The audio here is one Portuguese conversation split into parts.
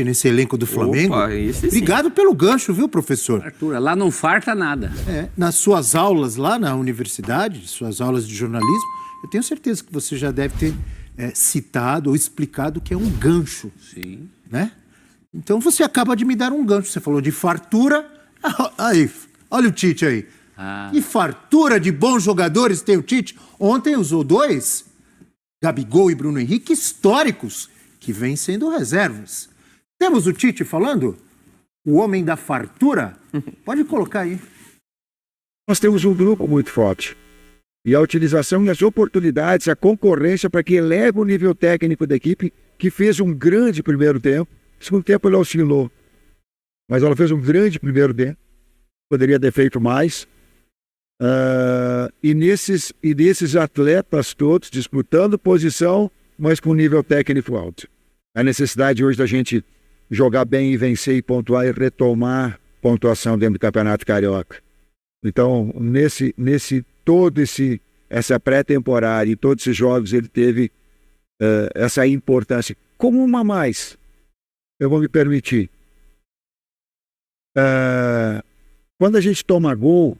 nesse elenco do Flamengo. Opa, esse sim. Obrigado pelo gancho, viu, professor? Arthur, lá não farta nada. Nas suas aulas lá na universidade, suas aulas de jornalismo, eu tenho certeza que você já deve ter citado ou explicado o que é um gancho. Sim. Né? Então você acaba de me dar um gancho. Você falou de fartura. Aí, olha o Tite aí. Que fartura de bons jogadores tem o Tite. Ontem usou 2, Gabigol e Bruno Henrique, históricos, que vêm sendo reservas. Temos o Tite falando? O homem da fartura? Pode colocar aí. Nós temos um grupo muito forte. E a utilização das oportunidades, a concorrência para que eleve o nível técnico da equipe, que fez um grande primeiro tempo. Segundo tempo ela oscilou. Mas ela fez um grande primeiro tempo. Poderia ter feito mais. E nesses atletas todos disputando posição, mas com nível técnico alto. A necessidade hoje da gente jogar bem e vencer e pontuar e retomar pontuação dentro do Campeonato Carioca. Então, essa pré-temporada e todos esses jogos, ele teve essa importância. Como uma mais, eu vou me permitir. Quando a gente toma gol,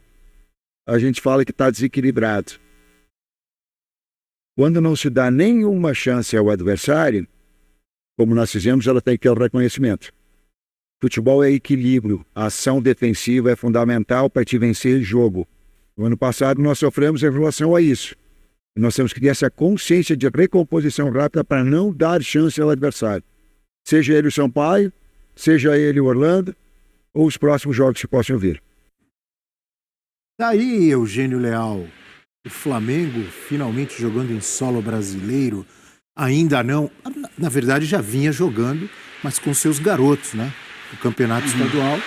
a gente fala que está desequilibrado. Quando não se dá nenhuma chance ao adversário, como nós fizemos, ela tem que ter o reconhecimento. Futebol é equilíbrio. A ação defensiva é fundamental para te vencer o jogo. No ano passado nós sofremos em relação a isso. Nós temos que ter essa consciência de recomposição rápida para não dar chance ao adversário. Seja ele o Sampaio, seja ele o Orlando, ou os próximos jogos que possam vir. Daí, Eugênio Leal, o Flamengo finalmente jogando em solo brasileiro. Ainda não, na verdade já vinha jogando, mas com seus garotos, né? O campeonato estadual,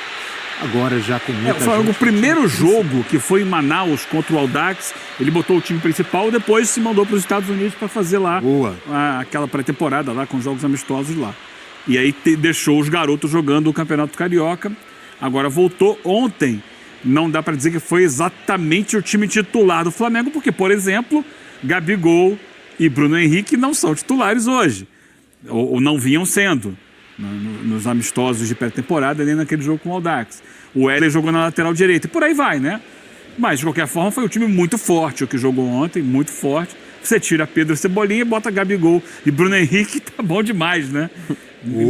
agora já com muita gente. O primeiro jogo, que foi em Manaus contra o Audax, ele botou o time principal, depois se mandou para os Estados Unidos para fazer lá aquela pré-temporada lá com jogos amistosos lá. E aí deixou os garotos jogando o Campeonato Carioca, agora voltou ontem. Não dá para dizer que foi exatamente o time titular do Flamengo, porque, por exemplo, Gabigol e Bruno Henrique não são titulares hoje, ou não vinham sendo, nos amistosos de pré-temporada, nem naquele jogo com o Audax. O Éder jogou na lateral direita, e por aí vai, né? Mas, de qualquer forma, foi um time muito forte o que jogou ontem, muito forte. Você tira Pedro Cebolinha e bota Gabigol e Bruno Henrique, tá bom demais, né?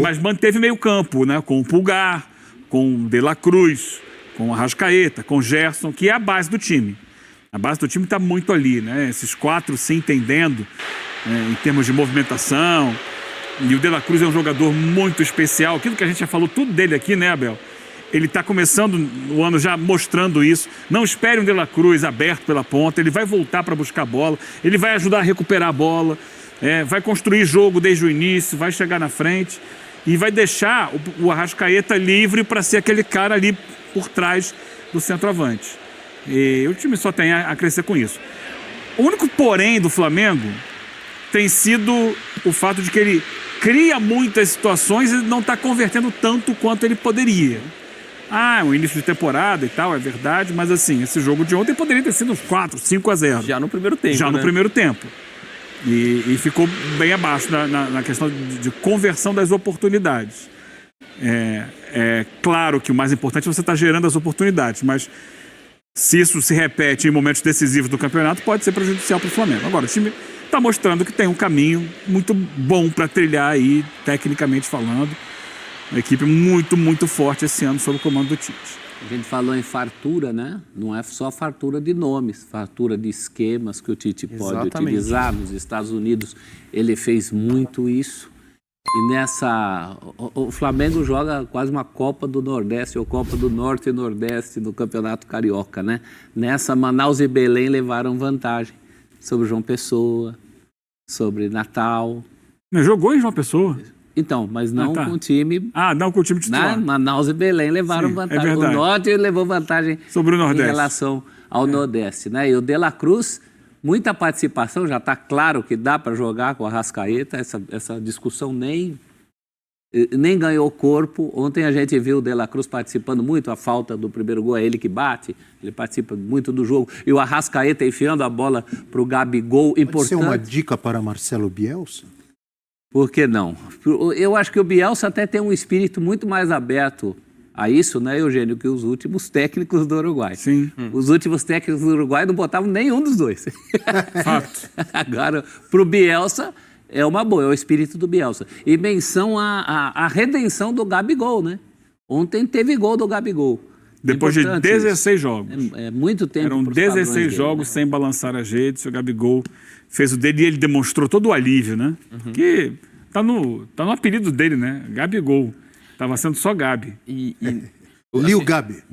Mas manteve meio campo, né? Com o Pulgar, com o De La Cruz, com o Arrascaeta, com o Gerson, que é a base do time. A base do time está muito ali, né? Esses 4 se entendendo em termos de movimentação. E o De La Cruz é um jogador muito especial. Aquilo que a gente já falou tudo dele aqui, né, Abel? Ele está começando o ano já mostrando isso. Não espere um De La Cruz aberto pela ponta. Ele vai voltar para buscar a bola. Ele vai ajudar a recuperar a bola. Vai construir jogo desde o início. Vai chegar na frente. E vai deixar o Arrascaeta livre para ser aquele cara ali por trás do centroavante. E o time só tem a crescer com isso. O único porém do Flamengo tem sido o fato de que ele cria muitas situações e não está convertendo tanto quanto ele poderia. O início de temporada e tal, é verdade, mas assim, esse jogo de ontem poderia ter sido uns 4, 5-0. Já no primeiro tempo, no primeiro tempo. E ficou bem abaixo na questão de conversão das oportunidades. É claro que o mais importante é você estar gerando as oportunidades, mas se isso se repete em momentos decisivos do campeonato, pode ser prejudicial para o Flamengo. Agora, o time está mostrando que tem um caminho muito bom para trilhar aí, tecnicamente falando. Uma equipe muito, muito forte esse ano sob o comando do Tite. A gente falou em fartura, né? Não é só fartura de nomes, fartura de esquemas que o Tite pode utilizar. Nos Estados Unidos ele fez muito isso. E o Flamengo joga quase uma Copa do Nordeste ou Copa do Norte e Nordeste no Campeonato Carioca, né? Nessa, Manaus e Belém levaram vantagem sobre João Pessoa, sobre Natal. Jogou em João Pessoa? Então, mas não com o time... não com o time titular. Manaus e Belém levaram vantagem. O Norte levou vantagem sobre o Nordeste em relação ao Nordeste, né? E o De La Cruz, muita participação, já está claro que dá para jogar com o Arrascaeta, essa discussão nem ganhou corpo. Ontem a gente viu o De La Cruz participando muito, a falta do primeiro gol é ele que bate, ele participa muito do jogo. E o Arrascaeta enfiando a bola para o Gabigol, importante. Pode ser uma dica para Marcelo Bielsa? Por que não? Eu acho que o Bielsa até tem um espírito muito mais aberto a isso, né, Eugênio, que os últimos técnicos do Uruguai. Sim. Os últimos técnicos do Uruguai não botavam nenhum dos dois. Fato. Agora, para o Bielsa, é uma boa, é o espírito do Bielsa. E menção à redenção do Gabigol, né? Ontem teve gol do Gabigol. Depois de 16 jogos. É muito tempo. Eram 16 jogos sem balançar as redes. O Gabigol fez o dele e ele demonstrou todo o alívio, né? Que tá no apelido dele, né? Gabigol. Tava sendo só Gabi. Lil Gabi.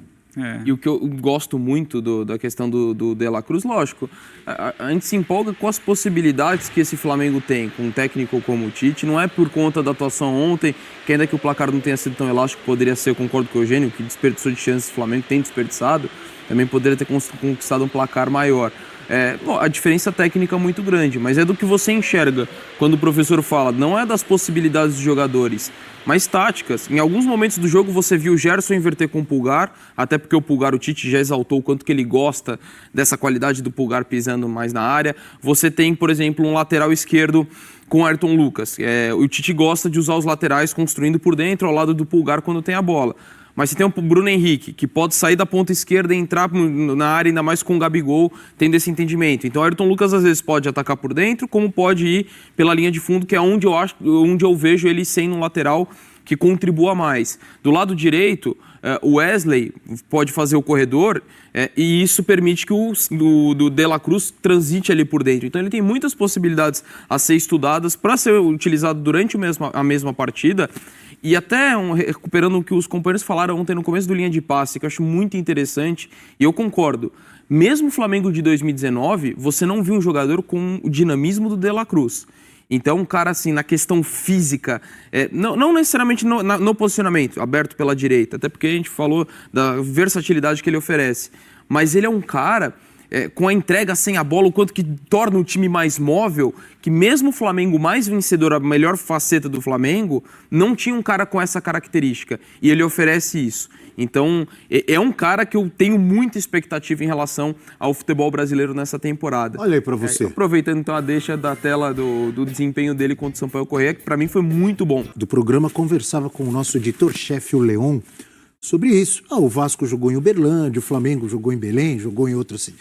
E o que eu gosto muito da questão do De La Cruz, lógico, a gente se empolga com as possibilidades que esse Flamengo tem com um técnico como o Tite. Não é por conta da atuação ontem, que ainda que o placar não tenha sido tão elástico, poderia ser, eu concordo com o Eugênio, que desperdiçou de chances o Flamengo tem desperdiçado, também poderia ter conquistado um placar maior. A diferença técnica é muito grande, mas é do que você enxerga quando o professor fala, não é das possibilidades dos jogadores, mas táticas. Em alguns momentos do jogo você viu o Gerson inverter com o Pulgar, até porque o Pulgar, o Tite já exaltou o quanto que ele gosta dessa qualidade do Pulgar pisando mais na área. Você tem, por exemplo, um lateral esquerdo com o Ayrton Lucas. O Tite gosta de usar os laterais construindo por dentro ao lado do Pulgar quando tem a bola. Mas você tem o Bruno Henrique, que pode sair da ponta esquerda e entrar na área, ainda mais com o Gabigol, tendo esse entendimento. Então o Ayrton Lucas às vezes pode atacar por dentro, como pode ir pela linha de fundo, que é onde eu vejo ele sendo um lateral que contribua mais. Do lado direito, o Wesley pode fazer o corredor e isso permite que o De La Cruz transite ali por dentro. Então ele tem muitas possibilidades a ser estudadas para ser utilizado durante a mesma partida. E até recuperando o que os companheiros falaram ontem no começo do linha de passe, que eu acho muito interessante, e eu concordo. Mesmo o Flamengo de 2019, você não viu um jogador com o dinamismo do De La Cruz. Então, um cara assim, na questão física, não necessariamente no posicionamento, aberto pela direita, até porque a gente falou da versatilidade que ele oferece, mas ele é um cara com a entrega sem a bola, o quanto que torna o time mais móvel, que mesmo o Flamengo mais vencedor, a melhor faceta do Flamengo, não tinha um cara com essa característica, e ele oferece isso. Então, é um cara que eu tenho muita expectativa em relação ao futebol brasileiro nessa temporada. Olha aí pra você. Aproveitando então a deixa da tela do desempenho dele contra o Sampaio Corrêa, que pra mim foi muito bom. Do programa conversava com o nosso editor-chefe, o Leon, sobre isso. O Vasco jogou em Uberlândia, o Flamengo jogou em Belém, jogou em outro assim.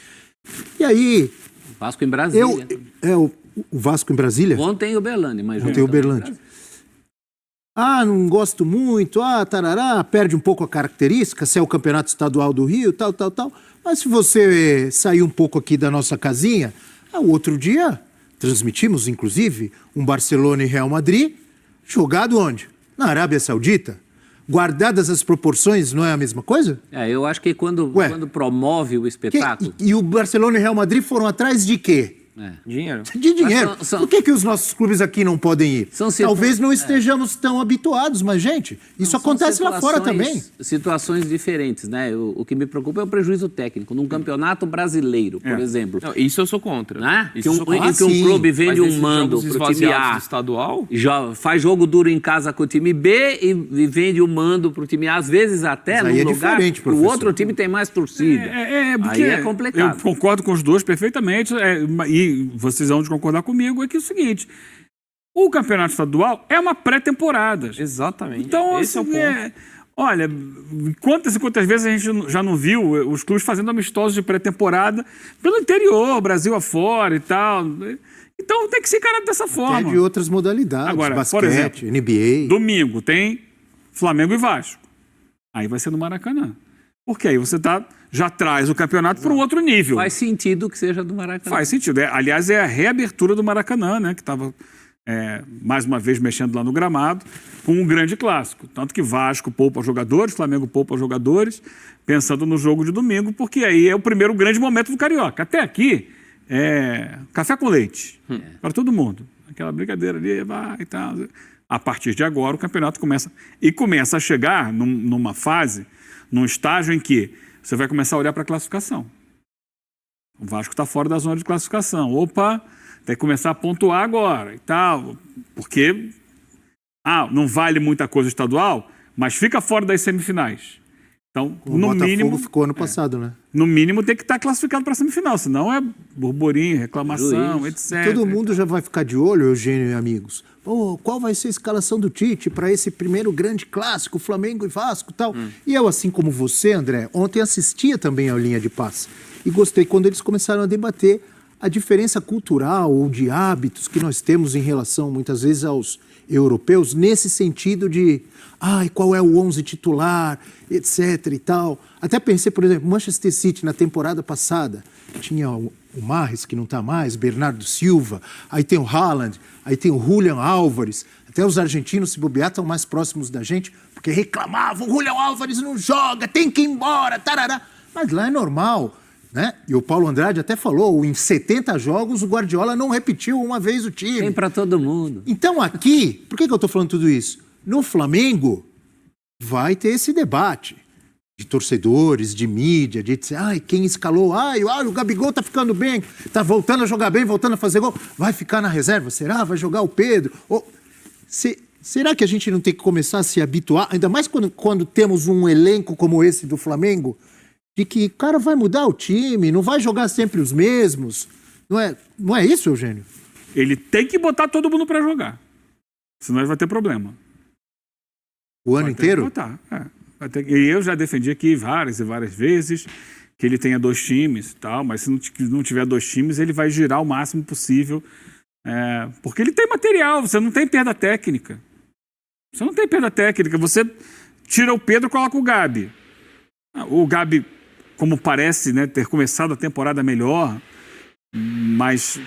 E aí... Vasco em Brasília. O Vasco em Brasília? Ontem em Uberlândia, mas ontem em Uberlândia. Não gosto muito, tarará, perde um pouco a característica, se é o Campeonato Estadual do Rio, tal. Mas se você sair um pouco aqui da nossa casinha, o outro dia transmitimos, inclusive, um Barcelona e Real Madrid, jogado onde? Na Arábia Saudita. Guardadas as proporções, não é a mesma coisa? Eu acho que quando promove o espetáculo... E o Barcelona e Real Madrid foram atrás de quê? Dinheiro. De dinheiro. Por que os nossos clubes aqui não podem ir? Talvez não estejamos tão habituados, mas, gente, isso acontece lá fora também. Situações diferentes, né? O que me preocupa é o prejuízo técnico. Num campeonato brasileiro, por exemplo. Não, isso eu sou contra. Né? Que um clube vende um mando pro time A, estadual? faz jogo duro em casa com o time B e vende um mando pro time A, às vezes até num lugar que o outro time tem mais torcida. Porque aí é complicado. Eu concordo com os dois perfeitamente, e vocês vão concordar comigo, é que é o seguinte: o campeonato estadual é uma pré-temporada. Exatamente. Então, esse é o ponto. Olha, quantas e quantas vezes a gente já não viu os clubes fazendo amistosos de pré-temporada pelo interior, Brasil afora e tal. Então tem que ser encarado dessa forma. Até de outras modalidades, agora, basquete, por exemplo, NBA. Domingo tem Flamengo e Vasco. Aí vai ser no Maracanã. Porque aí você já traz o campeonato para um outro nível. Faz sentido que seja do Maracanã. Faz sentido. Aliás, é a reabertura do Maracanã, né? Que estava, mais uma vez, mexendo lá no gramado, com um grande clássico. Tanto que Vasco poupa jogadores, Flamengo poupa jogadores, pensando no jogo de domingo, porque aí é o primeiro grande momento do Carioca. Até aqui, café com leite para todo mundo. Aquela brincadeira ali, vai e tal. A partir de agora, o campeonato começa a chegar numa fase, num estágio em que você vai começar a olhar para a classificação. O Vasco está fora da zona de classificação. Opa, tem que começar a pontuar agora e tal. Porque não vale muita coisa estadual, mas fica fora das semifinais. Então, O no Botafogo mínimo, ficou ano passado, né? no mínimo tem que estar classificado para a semifinal, senão é burburinho, reclamação, Juiz. etc. Todo mundo já vai ficar de olho, Eugênio e amigos. Pô, qual vai ser a escalação do Tite para esse primeiro grande clássico, Flamengo e Vasco e tal? E eu, assim como você, André, ontem assistia também ao Linha de Passe. E gostei quando eles começaram a debater a diferença cultural ou de hábitos que nós temos em relação, muitas vezes, aos europeus, nesse sentido de, qual é o 11 titular, etc e tal. Até pensei, por exemplo, Manchester City na temporada passada, tinha o Mahrez, que não está mais, Bernardo Silva, aí tem o Haaland, aí tem o Julián Álvares, até os argentinos, se bobear, estão mais próximos da gente, porque reclamavam, o Julián Álvares não joga, tem que ir embora, tarará. Mas lá é normal, né? E o Paulo Andrade até falou, em 70 jogos o Guardiola não repetiu uma vez o time. Tem para todo mundo. Então aqui, por que eu estou falando tudo isso? No Flamengo vai ter esse debate de torcedores, de mídia, de dizer, quem escalou? O Gabigol tá ficando bem, tá voltando a jogar bem, voltando a fazer gol. Vai ficar na reserva? Será? Vai jogar o Pedro? Será que a gente não tem que começar a se habituar, ainda mais quando temos um elenco como esse do Flamengo, de que o cara vai mudar o time, não vai jogar sempre os mesmos? Não é isso, Eugênio? Ele tem que botar todo mundo para jogar, senão ele vai ter problema. O ano inteiro? Botar, E eu já defendi aqui várias e várias vezes que ele tenha 2 times e tal, mas se não tiver 2 times, ele vai girar o máximo possível, porque ele tem material, você não tem perda técnica. Você não tem perda técnica, você tira o Pedro e coloca o Gabi. O Gabi, como parece, né, ter começado a temporada melhor, mais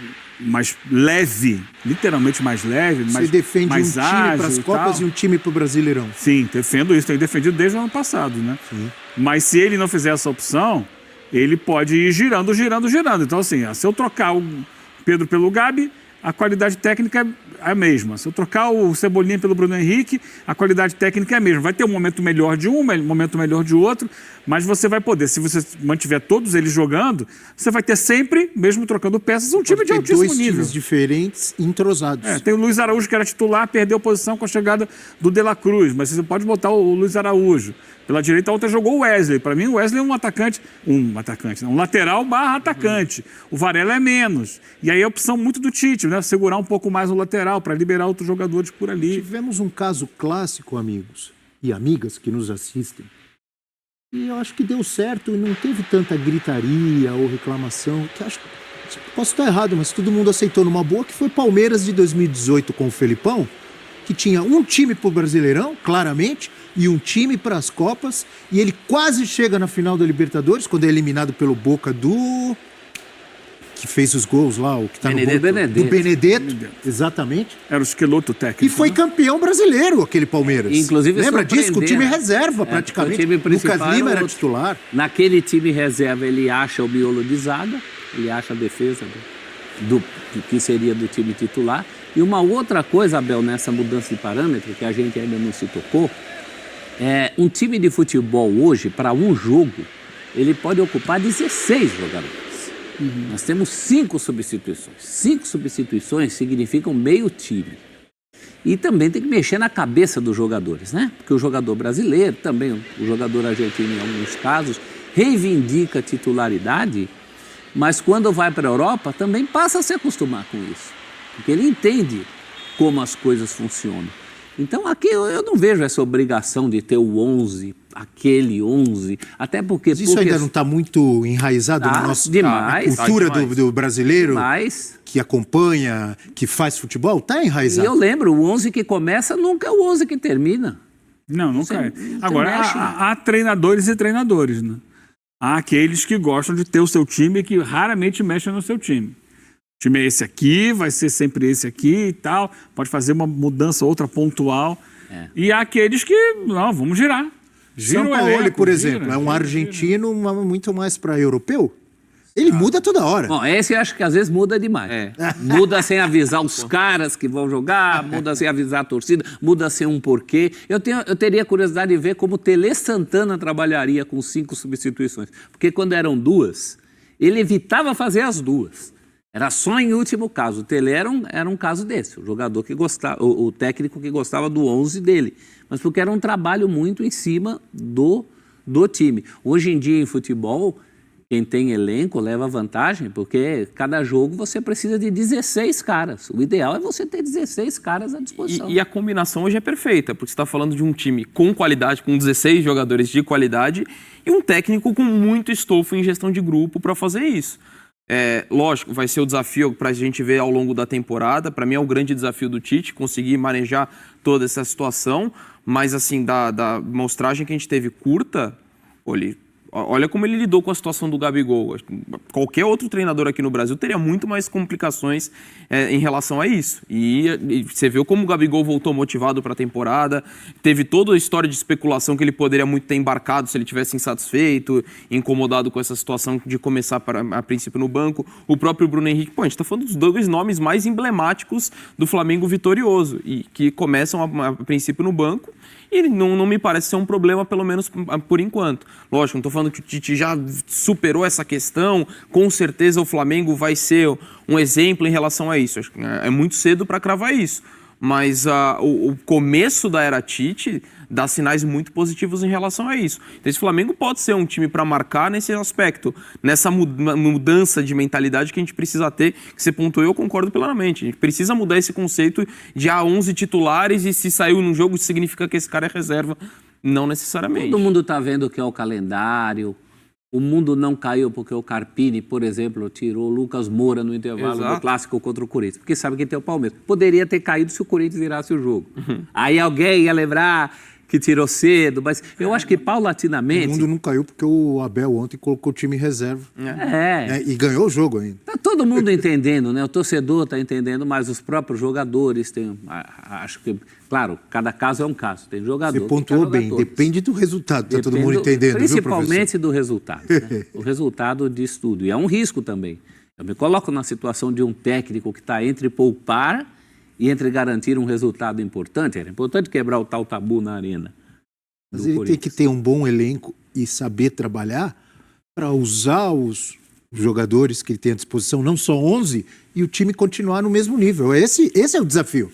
leve, literalmente mais leve, Você defende mais um time para as ágil Copas e um time para o Brasileirão. Sim, defendo isso, tenho defendido desde o ano passado, né? Sim. Mas se ele não fizer essa opção, ele pode ir girando. Então, assim, se eu trocar o Pedro pelo Gabi, a qualidade técnica é a mesma. Se eu trocar o Cebolinha pelo Bruno Henrique, a qualidade técnica é a mesma. Vai ter um momento melhor de um, um momento melhor de outro, mas você vai poder, se você mantiver todos eles jogando, você vai ter sempre, mesmo trocando peças, um time de altíssimo nível. 2 times diferentes, entrosados. Tem o Luiz Araújo, que era titular, perdeu posição com a chegada do De La Cruz, mas você pode botar o Luiz Araújo. Pela direita, ontem jogou o Wesley. Para mim, o Wesley é um lateral / atacante. O Varela é menos. E aí é a opção muito do Tite, né? Segurar um pouco mais o lateral para liberar outros jogadores por ali. Tivemos um caso clássico, amigos e amigas que nos assistem, e eu acho que deu certo e não teve tanta gritaria ou reclamação, que acho, posso estar errado, mas todo mundo aceitou numa boa, que foi Palmeiras de 2018 com o Felipão, que tinha um time para o Brasileirão, claramente, e um time para as Copas, e ele quase chega na final da Libertadores, quando é eliminado pelo Boca que fez os gols lá, o que está no gol do Benedetto, exatamente. Era o esqueloto técnico. E foi campeão brasileiro, aquele Palmeiras. Inclusive, lembra disso? Com o time reserva, praticamente. O time principal Lucas Lima era titular. Naquele time reserva, ele acha o miolo de zaga, ele acha a defesa do que seria do time titular. E uma outra coisa, Abel, nessa mudança de parâmetro, que a gente ainda não se tocou, um time de futebol hoje, para um jogo, ele pode ocupar 16 jogadores. Nós temos 5 substituições. 5 substituições significam meio time. E também tem que mexer na cabeça dos jogadores, né? Porque o jogador brasileiro, também o jogador argentino em alguns casos, reivindica a titularidade, mas quando vai para a Europa também passa a se acostumar com isso. Porque ele entende como as coisas funcionam. Então aqui eu não vejo essa obrigação de ter o 11, aquele 11, até porque... Mas isso ainda não está muito enraizado na nossa cultura do brasileiro, que acompanha, que faz futebol? Está enraizado. E eu lembro, o 11 que começa nunca é o 11 que termina. Não, nunca é. Agora, há treinadores e treinadores, né? Há aqueles que gostam de ter o seu time e que raramente mexem no seu time. O time é esse aqui, vai ser sempre esse aqui e tal. Pode fazer uma mudança, outra pontual. E há aqueles que, não, vamos girar. São Paulo, por exemplo, é um argentino muito mais para europeu. Ele muda toda hora. Bom, esse eu acho que às vezes muda demais. Muda sem avisar os caras que vão jogar, muda sem avisar a torcida, muda sem um porquê. Eu teria curiosidade de ver como o Tele Santana trabalharia com 5 substituições. Porque quando eram 2, ele evitava fazer as 2. Era só em último caso. O Tele era um caso desse. O jogador que gostava, o técnico que gostava do 11 dele. Mas porque era um trabalho muito em cima do do time. Hoje em dia, em futebol, quem tem elenco leva vantagem, porque cada jogo você precisa de 16 caras. O ideal é você ter 16 caras à disposição. E a combinação hoje é perfeita, porque você está falando de um time com qualidade, com 16 jogadores de qualidade e um técnico com muito estofo em gestão de grupo para fazer isso. Lógico, vai ser o desafio para a gente ver ao longo da temporada. Para mim é o grande desafio do Tite, conseguir manejar toda essa situação. Mas assim, da mostragem que a gente teve curta, olha como ele lidou com a situação do Gabigol. Qualquer outro treinador aqui no Brasil teria muito mais complicações em relação a isso. E você viu como o Gabigol voltou motivado para a temporada, teve toda a história de especulação que ele poderia muito ter embarcado se ele tivesse insatisfeito, incomodado com essa situação de começar a princípio no banco. O próprio Bruno Henrique, a gente está falando dos 2 nomes mais emblemáticos do Flamengo vitorioso e que começam a princípio no banco. E não me parece ser um problema, pelo menos por enquanto. Lógico, não estou falando que o Tite já superou essa questão, com certeza o Flamengo vai ser um exemplo em relação a isso. Acho que é muito cedo para cravar isso. Mas o começo da era Tite dá sinais muito positivos em relação a isso. Então esse Flamengo pode ser um time para marcar nesse aspecto, nessa mudança de mentalidade que a gente precisa ter, que você pontuou, eu concordo plenamente. A gente precisa mudar esse conceito de 11 titulares e se saiu num jogo significa que esse cara é reserva. Não necessariamente. Todo mundo está vendo que é o calendário. O mundo não caiu porque o Carpini, por exemplo, tirou o Lucas Moura no intervalo do Clássico contra o Corinthians. Porque sabe que tem o Palmeiras. Poderia ter caído se o Corinthians virasse o jogo. Aí alguém ia lembrar que tirou cedo, mas eu acho que paulatinamente... O mundo não caiu porque o Abel ontem colocou o time em reserva. E ganhou o jogo ainda. Tá todo mundo entendendo, né? O torcedor está entendendo, mas os próprios jogadores têm... Acho que, claro, cada caso é um caso. Tem jogador... Você pontuou bem, depende do resultado, está todo mundo entendendo, principalmente do resultado. Né? O resultado diz tudo. E é um risco também. Eu me coloco na situação de um técnico que está entre poupar e entre garantir um resultado importante. Era importante quebrar o tal tabu na arena. Mas ele tem que ter um bom elenco e saber trabalhar para usar os jogadores que ele tem à disposição, não só 11, e o time continuar no mesmo nível. Esse é o desafio.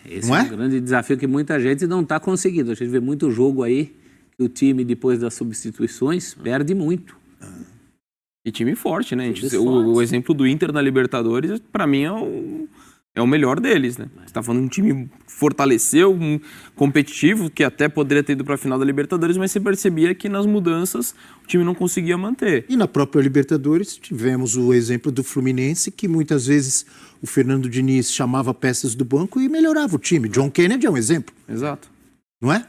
Esse é um grande desafio que muita gente não está conseguindo. A gente vê muito jogo aí que o time, depois das substituições, perde muito. E time forte, né? O exemplo do Inter na Libertadores, para mim, é o melhor deles, né? Você está falando de um time que fortaleceu, competitivo, que até poderia ter ido para a final da Libertadores, mas você percebia que nas mudanças o time não conseguia manter. E na própria Libertadores tivemos o exemplo do Fluminense, que muitas vezes o Fernando Diniz chamava peças do banco e melhorava o time. John Kennedy é um exemplo. Exato. Não é?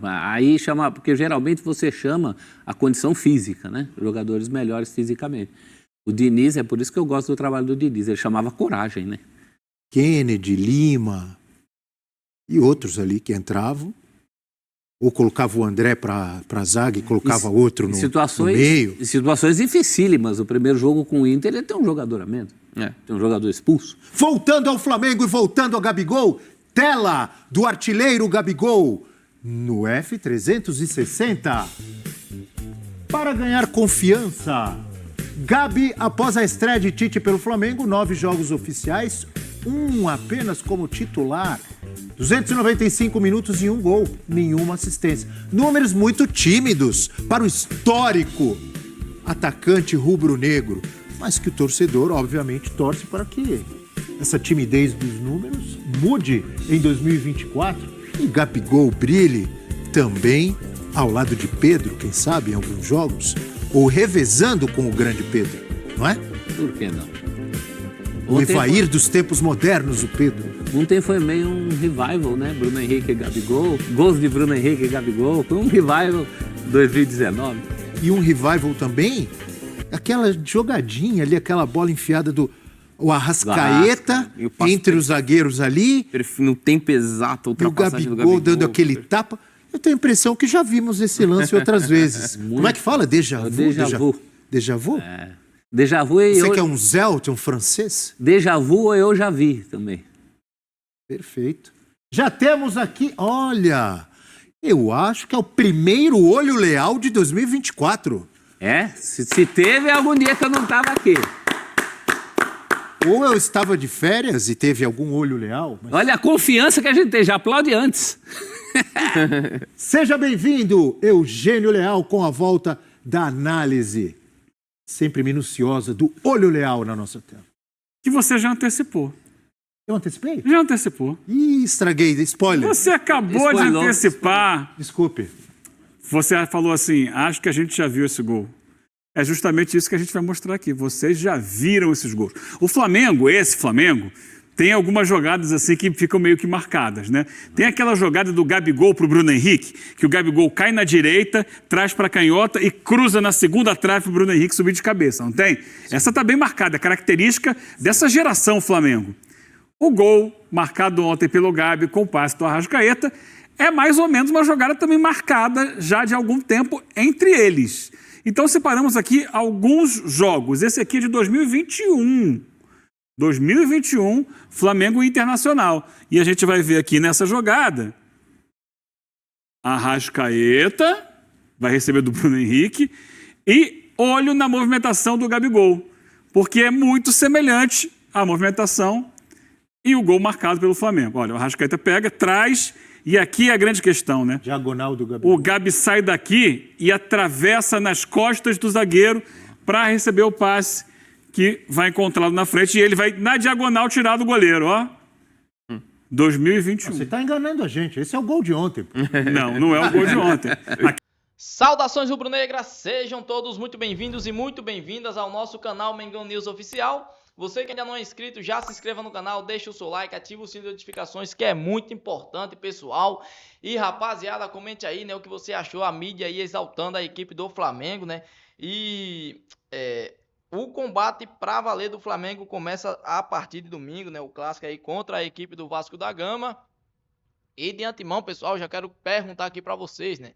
Aí chama, porque geralmente você chama a condição física, né? Jogadores melhores fisicamente. O Diniz, é por isso que eu gosto do trabalho do Diniz, ele chamava coragem, né? Kennedy, Lima e outros ali que entravam, ou colocava o André para a zaga e colocava outro no meio. Em situações dificílimas. O primeiro jogo com o Inter, ele tem um jogador a menos. Tem um jogador expulso. Voltando ao Flamengo e voltando ao Gabigol, tela do artilheiro Gabigol no F360. Para ganhar confiança, Gabi, após a estreia de Tite pelo Flamengo, 9 jogos oficiais, 1 apenas como titular. 295 minutos e 1 gol, nenhuma assistência. Números muito tímidos para o histórico atacante rubro-negro. Mas que o torcedor, obviamente, torce para que essa timidez dos números mude em 2024 e Gabigol brilhe também ao lado de Pedro, quem sabe, em alguns jogos, ou revezando com o grande Pedro, não é? Por que não? O Evair dos tempos modernos, o Pedro. Ontem foi meio um revival, né? Bruno Henrique e Gabigol, gols de Bruno Henrique e Gabigol, foi um revival 2019. E um revival também, aquela jogadinha ali, aquela bola enfiada do Arrascaeta entre os zagueiros ali. No tempo exato, ultrapassagem do Gabigol dando aquele tapa. Eu tenho a impressão que já vimos esse lance outras vezes. Como é que fala? Déjà vu? Déjà vu. Déjà vu? Déjà vu e Você que é um Zelt, um francês? Déjà vu eu já vi também. Perfeito. Já temos aqui, olha, eu acho que é o primeiro olho leal de 2024. Se teve algum dia que eu não estava aqui. Ou eu estava de férias e teve algum olho leal. Mas... Olha a confiança que a gente tem, já aplaude antes. Seja bem-vindo, Eugênio Leal, com a volta da análise sempre minuciosa do olho leal na nossa tela. Que você já antecipou. Eu antecipei? Já antecipou. Ih, estraguei, spoiler. Você acabou de antecipar. Desculpe. Você falou assim, acho que a gente já viu esse gol. É justamente isso que a gente vai mostrar aqui. Vocês já viram esses gols. O Flamengo, esse Flamengo, tem algumas jogadas assim que ficam meio que marcadas, né? Tem aquela jogada do Gabigol para o Bruno Henrique, que o Gabigol cai na direita, traz para a canhota e cruza na segunda trave para o Bruno Henrique subir de cabeça, não tem? Essa está bem marcada, é característica dessa geração Flamengo. O gol marcado ontem pelo Gabi com o passe do Arrascaeta é mais ou menos uma jogada também marcada já de algum tempo entre eles. Então separamos aqui alguns jogos. Esse aqui é de 2021. 2021, Flamengo Internacional. E a gente vai ver aqui nessa jogada, Arrascaeta vai receber do Bruno Henrique e olho na movimentação do Gabigol, porque é muito semelhante à movimentação e o gol marcado pelo Flamengo. Olha, o Arrascaeta pega, traz, e aqui é a grande questão, né? Diagonal do Gabigol. O Gabi sai daqui e atravessa nas costas do zagueiro para receber o passe que vai encontrá-lo na frente e ele vai na diagonal tirar do goleiro, ó. 2021. Você está enganando a gente. Esse é o gol de ontem. Não, não é o gol de ontem. Saudações rubro-negras, sejam todos muito bem-vindos e muito bem-vindas ao nosso canal Mengão News Oficial. Você que ainda não é inscrito, já se inscreva no canal, deixa o seu like, ativa o sininho de notificações, que é muito importante, pessoal. E rapaziada, comente aí, né, o que você achou, a mídia aí exaltando a equipe do Flamengo, né? E o combate pra valer do Flamengo começa a partir de domingo, né? O clássico aí contra a equipe do Vasco da Gama. E de antemão, pessoal, já quero perguntar aqui pra vocês, né?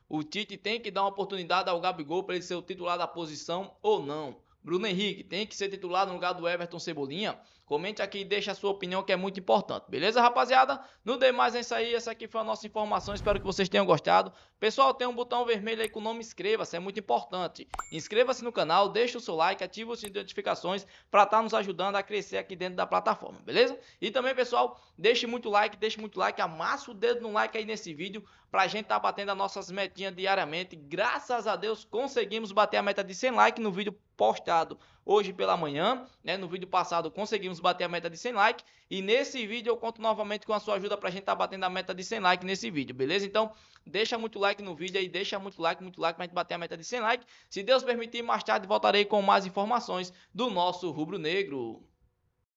O Tite tem que dar uma oportunidade ao Gabigol para ele ser o titular da posição ou não? Bruno Henrique tem que ser titular no lugar do Everton Cebolinha? Comente aqui e deixa a sua opinião, que é muito importante. Beleza, rapaziada? No demais é isso aí. Essa aqui foi a nossa informação. Espero que vocês tenham gostado. Pessoal, tem um botão vermelho aí com o nome inscreva-se. É muito importante. Inscreva-se no canal, deixa o seu like, ativa o sininho de notificações para estar nos ajudando a crescer aqui dentro da plataforma. Beleza? E também, pessoal, deixe muito like, amassa o dedo no like aí nesse vídeo pra gente tá batendo as nossas metinhas diariamente. Graças a Deus conseguimos bater a meta de 100 likes no vídeo postado hoje pela manhã, né? No vídeo passado conseguimos bater a meta de 100 likes e nesse vídeo eu conto novamente com a sua ajuda pra gente tá batendo a meta de 100 likes nesse vídeo, beleza? Então deixa muito like no vídeo aí, deixa muito like pra gente bater a meta de 100 likes. Se Deus permitir, mais tarde voltarei com mais informações do nosso rubro-negro.